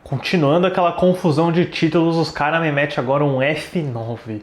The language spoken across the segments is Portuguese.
Continuando aquela confusão de títulos, os caras me metem agora um F9.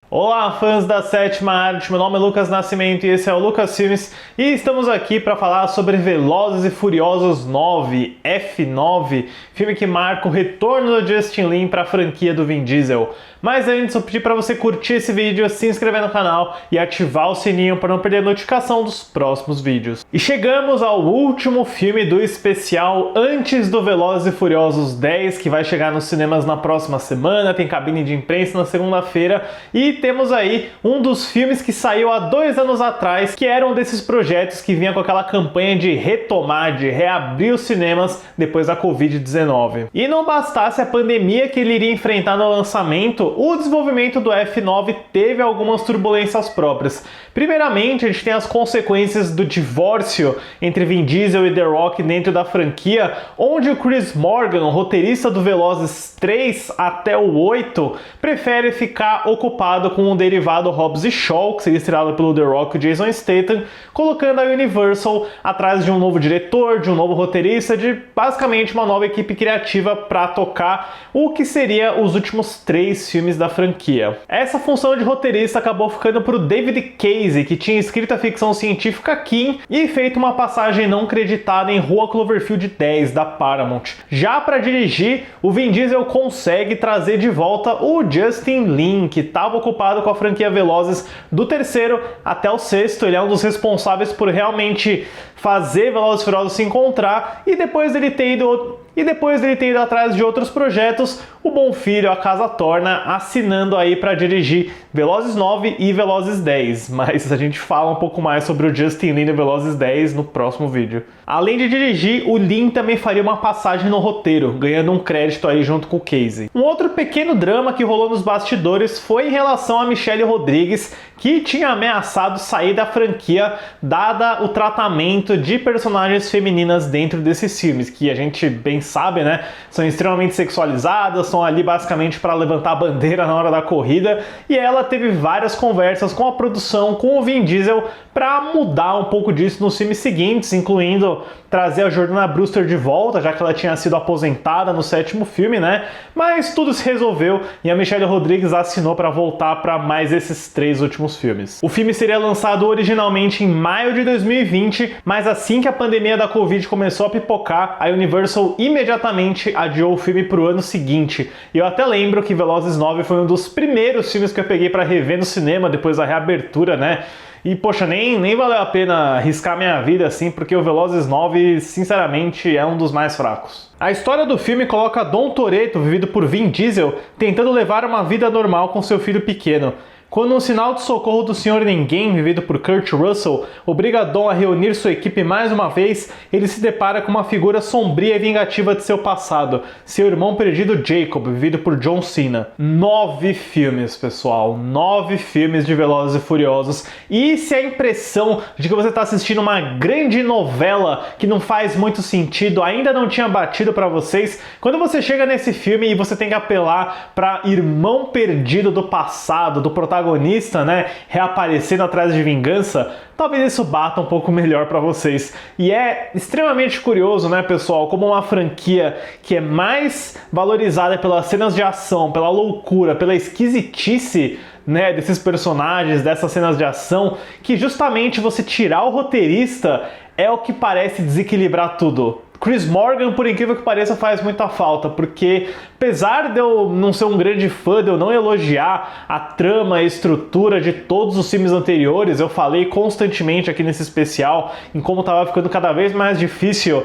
Olá, fãs da Sétima Arte, meu nome é Lucas Nascimento e esse é o Lucas Filmes e estamos aqui para falar sobre Velozes e Furiosos 9, F9, filme que marca o retorno do Justin Lin para a franquia do Vin Diesel. Mas antes eu pedi para você curtir esse vídeo, se inscrever no canal e ativar o sininho para não perder a notificação dos próximos vídeos. E chegamos ao último filme do especial antes do Velozes e Furiosos 10, que vai chegar nos cinemas na próxima semana, tem cabine de imprensa na segunda-feira e temos aí um dos filmes que saiu há 2 anos atrás, que era um desses projetos que vinha com aquela campanha de retomar, de reabrir os cinemas depois da Covid-19. E não bastasse a pandemia que ele iria enfrentar no lançamento, o desenvolvimento do F9 teve algumas turbulências próprias. Primeiramente, a gente tem as consequências do divórcio entre Vin Diesel e The Rock dentro da franquia, onde o Chris Morgan, o roteirista do Velozes 3 até o 8, prefere ficar ocupado com o derivado Hobbs e Shaw, que seria estrelado pelo The Rock e Jason Statham, colocando a Universal atrás de um novo diretor, de um novo roteirista, de basicamente uma nova equipe criativa para tocar o que seria os últimos 3 filmes da franquia. Essa função de roteirista acabou ficando para o David Casey, que tinha escrito a ficção científica King e feito uma passagem não creditada em Rua Cloverfield 10 da Paramount. Já para dirigir, o Vin Diesel consegue trazer de volta o Justin Lin, que estava ocupado com a franquia Velozes do 3º até o 6º. Ele é um dos responsáveis por realmente fazer Velozes e Furiosos se encontrar e depois dele ter ido atrás de outros projetos, o bom filho, a casa torna, assinando aí para dirigir Velozes 9 e Velozes 10, mas a gente fala um pouco mais sobre o Justin Lin e Velozes 10 no próximo vídeo. Além de dirigir, o Lin também faria uma passagem no roteiro, ganhando um crédito aí junto com o Casey. Um outro pequeno drama que rolou nos bastidores foi em relação a Michelle Rodrigues, que tinha ameaçado sair da franquia dada o tratamento de personagens femininas dentro desses filmes, que a gente bem sabe, né, são extremamente sexualizadas, são ali basicamente para levantar a bandeira na hora da corrida, e ela teve várias conversas com a produção, com o Vin Diesel, para mudar um pouco disso nos filmes seguintes, incluindo trazer a Jordana Brewster de volta, já que ela tinha sido aposentada no 7º filme, né? Mas tudo se resolveu e a Michelle Rodrigues assinou para voltar para mais esses 3 últimos filmes. O filme seria lançado originalmente em maio de 2020, mas assim que a pandemia da Covid começou a pipocar, a Universal imediatamente adiou o filme para o ano seguinte. E eu até lembro que Velozes 9 foi um dos primeiros filmes que eu peguei para rever no cinema depois da reabertura, né? E, poxa, nem valeu a pena arriscar minha vida assim, porque o Velozes 9, sinceramente, é um dos mais fracos. A história do filme coloca Dom Toretto, vivido por Vin Diesel, tentando levar uma vida normal com seu filho pequeno. Quando um sinal de socorro do Sr. Ninguém, vivido por Kurt Russell, obriga Dom a reunir sua equipe mais uma vez, ele se depara com uma figura sombria e vingativa de seu passado, seu irmão perdido Jacob, vivido por John Cena. 9 filmes, pessoal. 9 filmes de Velozes e Furiosos. E se a impressão de que você está assistindo uma grande novela que não faz muito sentido ainda não tinha batido para vocês, quando você chega nesse filme e você tem que apelar para irmão perdido do passado, do protagonista, né, reaparecendo atrás de vingança, talvez isso bata um pouco melhor para vocês. E é extremamente curioso, né, pessoal, como uma franquia que é mais valorizada pelas cenas de ação, pela loucura, pela esquisitice, né, desses personagens, dessas cenas de ação, que justamente você tirar o roteirista é o que parece desequilibrar tudo. Chris Morgan, por incrível que pareça, faz muita falta, porque apesar de eu não ser um grande fã, de eu não elogiar a trama e a estrutura de todos os filmes anteriores, eu falei constantemente aqui nesse especial em como estava ficando cada vez mais difícil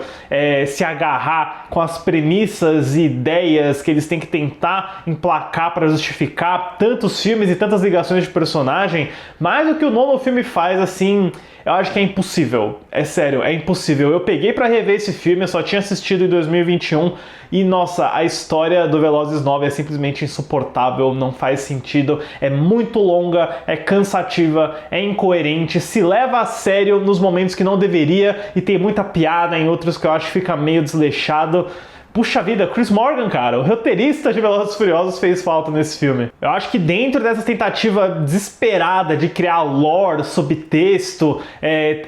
se agarrar com as premissas e ideias que eles têm que tentar emplacar para justificar tantos filmes e tantas ligações de personagem, mas o que o nono filme faz, assim, eu acho que é impossível. É sério, é impossível. Eu peguei pra rever esse filme, eu só tinha assistido em 2021 e, nossa, a história do Velozes 9 é simplesmente insuportável, não faz sentido, é muito longa, é cansativa, é incoerente, se leva a sério nos momentos que não deveria e tem muita piada em outros que eu acho que fica meio desleixado. Puxa vida, Chris Morgan, cara, o roteirista de Velozes e Furiosos fez falta nesse filme. Eu acho que dentro dessa tentativa desesperada de criar lore, subtexto,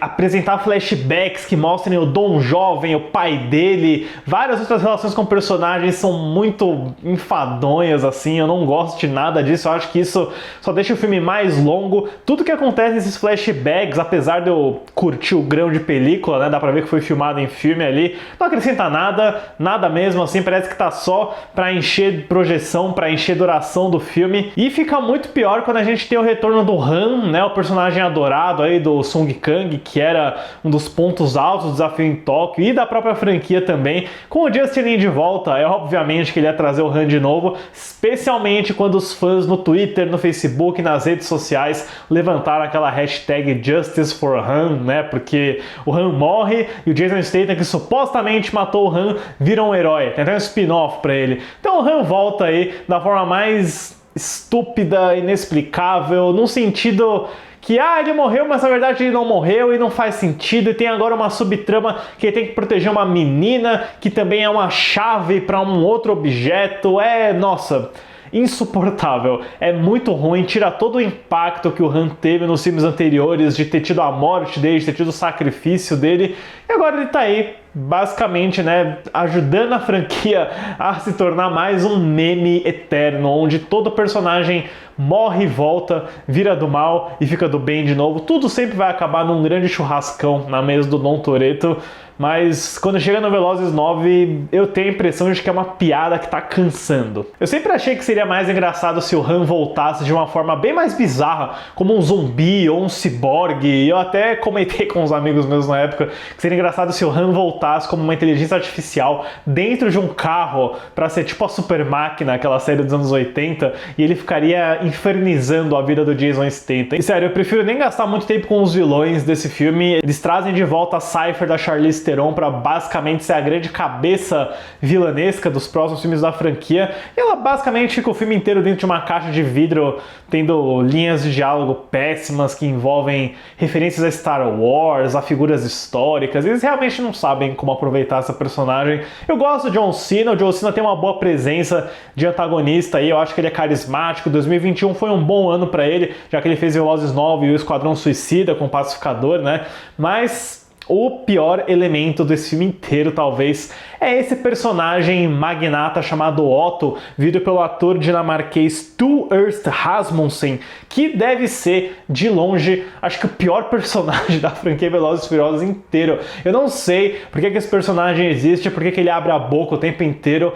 apresentar flashbacks que mostrem o Dom jovem, o pai dele, várias outras relações com personagens são muito enfadonhas, assim, eu não gosto de nada disso, eu acho que isso só deixa o filme mais longo. Tudo que acontece nesses flashbacks, apesar de eu curtir o grão de película, né, dá pra ver que foi filmado em filme ali, não acrescenta nada mesmo, assim, parece que tá só pra encher projeção, pra encher duração do filme. E fica muito pior quando a gente tem o retorno do Han, né, o personagem adorado aí do Sung Kang, que era um dos pontos altos do Desafio em Tóquio e da própria franquia também. Com o Justin Lin de volta, é obviamente que ele ia trazer o Han de novo, especialmente quando os fãs no Twitter, no Facebook, nas redes sociais levantaram aquela hashtag Justice for Han, né, porque o Han morre e o Jason Statham, que supostamente matou o Han, vira um herói, tem até um spin-off pra ele. Então o Han volta aí da forma mais estúpida, inexplicável, num sentido que, ele morreu, mas na verdade ele não morreu e não faz sentido, e tem agora uma subtrama que ele tem que proteger uma menina, que também é uma chave para um outro objeto, nossa, insuportável, é muito ruim, tira todo o impacto que o Han teve nos filmes anteriores, de ter tido a morte dele, de ter tido o sacrifício dele, e agora ele tá aí, basicamente, né, ajudando a franquia a se tornar mais um meme eterno, onde todo personagem morre e volta, vira do mal e fica do bem de novo. Tudo sempre vai acabar num grande churrascão na mesa do Dom Toretto, mas quando chega no Velozes 9, eu tenho a impressão de que é uma piada que tá cansando. Eu sempre achei que seria mais engraçado se o Han voltasse de uma forma bem mais bizarra, como um zumbi ou um ciborgue. Eu até comentei com os amigos meus na época que seria engraçado se o Han voltasse como uma inteligência artificial dentro de um carro para ser tipo a Super Máquina, aquela série dos anos 80, e ele ficaria infernizando a vida do Jason Statham. E sério, eu prefiro nem gastar muito tempo com os vilões desse filme. Eles trazem de volta a Cypher da Charlize Theron para basicamente ser a grande cabeça vilanesca dos próximos filmes da franquia. E ela basicamente fica o filme inteiro dentro de uma caixa de vidro, tendo linhas de diálogo péssimas que envolvem referências a Star Wars, a figuras históricas. Eles realmente não sabem como aproveitar essa personagem. Eu gosto do John Cena, o John Cena tem uma boa presença de antagonista aí, eu acho que ele é carismático. 2021 foi um bom ano para ele, já que ele fez Velozes 9 e o Esquadrão Suicida com o Pacificador, né? Mas o pior elemento desse filme inteiro, talvez, é esse personagem magnata chamado Otto, vivido pelo ator dinamarquês Stu Ernst Rasmussen, que deve ser, de longe, acho que o pior personagem da franquia Velozes e Furiosos inteiro. Eu não sei por que esse personagem existe, por que ele abre a boca o tempo inteiro.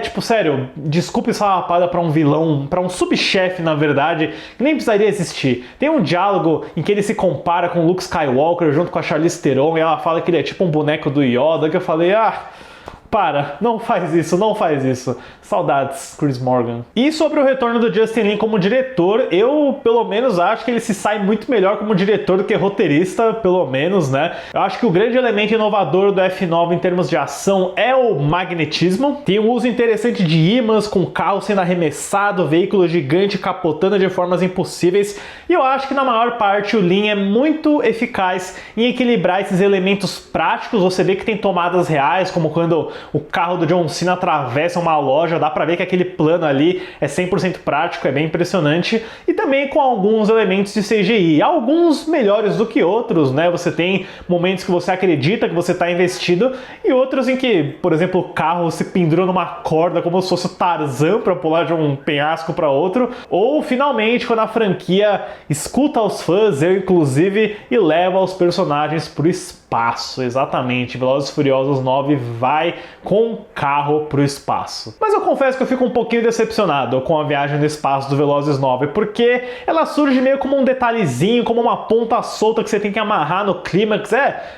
Tipo, sério, desculpe essa lapada pra um vilão, pra um subchefe, na verdade, que nem precisaria existir. Tem um diálogo em que ele se compara com Luke Skywalker junto com a Charlize Theron, e ela fala que ele é tipo um boneco do Yoda, que eu falei, para, não faz isso, não faz isso. Saudades, Chris Morgan. E sobre o retorno do Justin Lin como diretor, eu pelo menos acho que ele se sai muito melhor como diretor do que roteirista, pelo menos, né? Eu acho que o grande elemento inovador do F9 em termos de ação é o magnetismo. Tem um uso interessante de ímãs, com o carro sendo arremessado, veículo gigante capotando de formas impossíveis. E eu acho que na maior parte o Lin é muito eficaz em equilibrar esses elementos práticos. Você vê que tem tomadas reais, como quando o carro do John Cena atravessa uma loja, dá pra ver que aquele plano ali é 100% prático, é bem impressionante, e também com alguns elementos de CGI, alguns melhores do que outros, né? Você tem momentos que você acredita que você tá investido, e outros em que, por exemplo, o carro se pendurou numa corda como se fosse o Tarzan pra pular de um penhasco para outro, ou finalmente quando a franquia escuta os fãs, eu inclusive, e leva os personagens pro espaço. Exatamente, Velozes e Furiosos 9 vai com o carro pro espaço. Mas eu confesso que eu fico um pouquinho decepcionado com a viagem no espaço do Velozes 9, porque ela surge meio como um detalhezinho, como uma ponta solta que você tem que amarrar no clímax,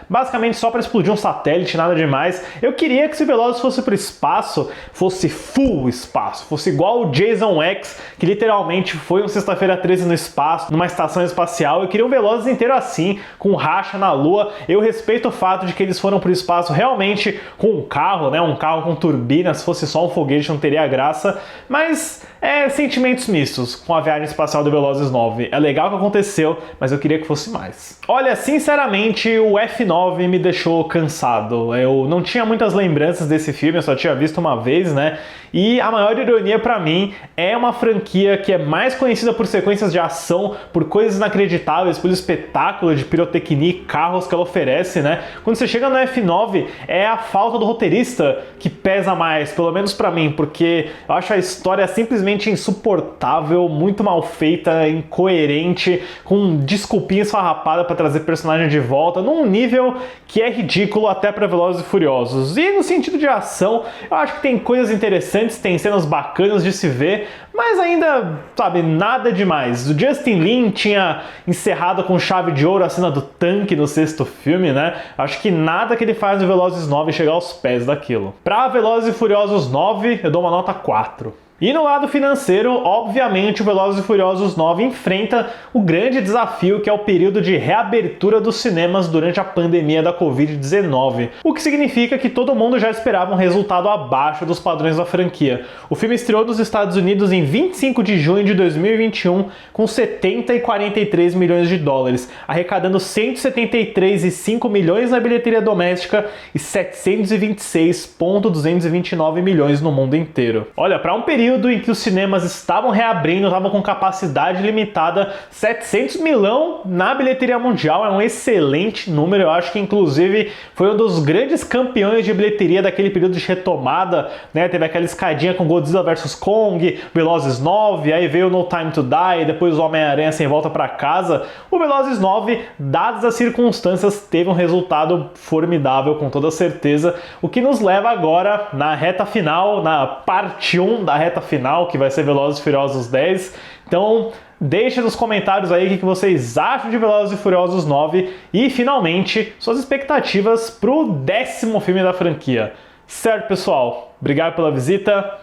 basicamente só para explodir um satélite, nada demais. Eu queria que se Velozes fosse pro espaço, fosse full espaço, fosse igual o Jason X, que literalmente foi um Sexta-feira 13 no espaço, numa estação espacial. Eu queria um Velozes inteiro assim, com racha na lua. Eu respeito o fato de que eles foram pro espaço realmente com um carro, né? Um carro com turbina. Se fosse só um foguete não teria graça, mas sentimentos mistos com a viagem espacial do Velozes 9. É legal que aconteceu, mas eu queria que fosse mais. Olha, sinceramente, o F9 me deixou cansado. Eu não tinha muitas lembranças desse filme, eu só tinha visto uma vez, né? E a maior ironia pra mim é uma franquia que é mais conhecida por sequências de ação, por coisas inacreditáveis, pelo espetáculo de pirotecnia e carros que ela oferece, né? Quando você chega no F9, é a falta do roteirista que pesa mais, pelo menos pra mim, porque eu acho a história simplesmente insuportável, muito mal feita, incoerente, com desculpinha esfarrapada pra trazer personagem de volta, num nível que é ridículo até pra Velozes e Furiosos. E no sentido de ação, eu acho que tem coisas interessantes, tem cenas bacanas de se ver, mas ainda, sabe, nada demais. O Justin Lin tinha encerrado com chave de ouro a cena do tanque no sexto filme, né? Acho que nada que ele faz no Velozes 9 chega aos pés daquilo. Pra Velozes e Furiosos 9, eu dou uma nota 4. E no lado financeiro, obviamente, o Velozes e Furiosos 9 enfrenta o grande desafio que é o período de reabertura dos cinemas durante a pandemia da Covid-19, o que significa que todo mundo já esperava um resultado abaixo dos padrões da franquia. O filme estreou nos Estados Unidos em 25 de junho de 2021 com 70 e 43 milhões de dólares, arrecadando 173,5 milhões na bilheteria doméstica e 726,229 milhões no mundo inteiro. Olha, para um período em que os cinemas estavam reabrindo, estavam com capacidade limitada, 700 milhão na bilheteria mundial é um excelente número. Eu acho que inclusive foi um dos grandes campeões de bilheteria daquele período de retomada, né? Teve aquela escadinha com Godzilla vs Kong, Velozes 9, aí veio No Time to Die, depois o Homem-Aranha Sem Volta para Casa. O Velozes 9, dadas as circunstâncias, teve um resultado formidável com toda certeza, o que nos leva agora na reta final, na parte 1 da reta final, que vai ser Velozes e Furiosos 10. Então, deixe nos comentários aí o que vocês acham de Velozes e Furiosos 9 e, finalmente, suas expectativas pro 10º filme da franquia. Certo, pessoal? Obrigado pela visita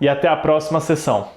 e até a próxima sessão.